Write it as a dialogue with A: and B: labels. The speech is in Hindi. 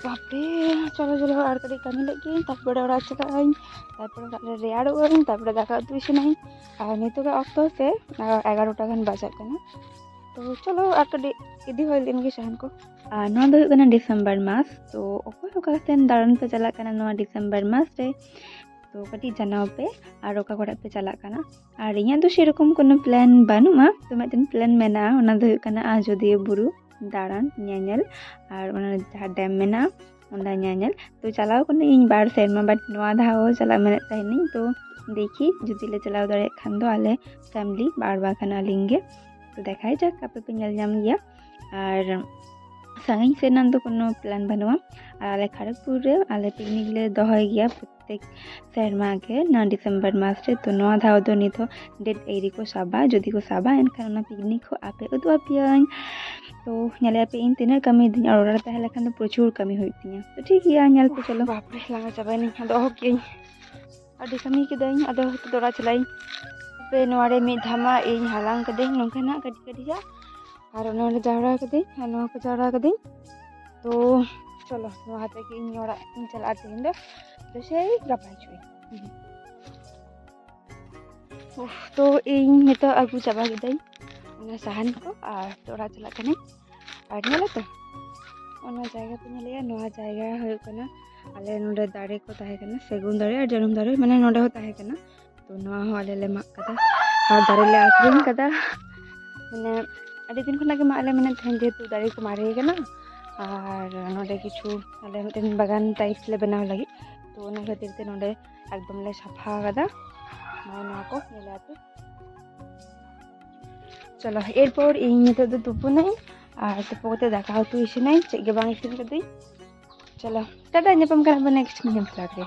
A: बापरे चलो चलो और कड़ी कमी लगी तारपरे ओरा चलाई तारपरे रेयाड़ों तारपरे दाका उतु इसिनाई और नितोग अक्तो से 11टा गान बाजाग कना तो चलो और कड़ी इदी होय लेन गे साहन को नोआ दो कना डिसेम्बर मास तो ओको ओका सेन दारन पे चला कना नोआ डिसेम्बर मास रे तो कटी जानाव पे और ओका कोड़ा पे चला कना और इया तो सेरकम कोनो प्लान बानुमा तो मिदन प्लान मेना ओना दो कना आजोदिया बुरु दाड़ान ñeñel और ओना जहाँ डैम मेना ओंडा ñeñel तो चलाव कना इन बार सेरमा बट नोआ धाव चला मेने तहनी तो देखी जुदी ले चलाव दाड़े खान दो आले फैमिली बार बार खाना लिंगे तो देखाई जाक आपे पे ñel ñam गया और साइंस से नाम तो कोनो प्लान बनवा और आले खड़गपुर रे आले पिकनिक ले दहय गया प्रत्येक सेरमा के ना डिसेम्बर मास रे तो नोआ धाव दो निथो डेट एरी को साबा जदि को साबा एनखान ओना पिकनिक को आपे उदुआ पियां तो ñale आपे इन तीन कमी दिन और ओरा तहले खान तो प्रचुर कमी होई तिया तो ठीक है ñल पे चलो बाप रे लांगा चाबानी अदो होकिन अडी कमी किदाई अदो दोरा चलाई पे नोआरे मी धामा इन हालांग कदे नोंखाना कटी कटिया और ओना जावरा कदे नोआ को जावरा कदे तो चलो नोआ ते कि इन ओरा इन चला तिन दो से गापाई छुई तो इन नितो अगु चाबा किदाई ओना साहन को और तोरा चला कने और नेला तो ओना जायगा पे नेले नोआ जायगा होय कना आले नोडे दाड़े को ताहे कना सेगुन दाड़े और जनम दाड़े माने नोडे हो ताहे कना तो नोआ हो आले ले माक कदा और दाड़े ले आखरिन कदा माने अडी दिन खना के माले माने थेन जेतु दाड़े को मारे कना और नोडे किछु आले मिटन बागान टाइप ले बनाव लगी तो ओना खातिर ते नोडे एकदम ले सफा कदा नोआ को नेलाते चलो एरपर इन नितो दो तुपु नहीं और तुपु कते दाका उतु इसिनाई चेक गे बांग इसिन कदई चलो टाटा नेपम कना नेक्स्ट मिनिट लागे।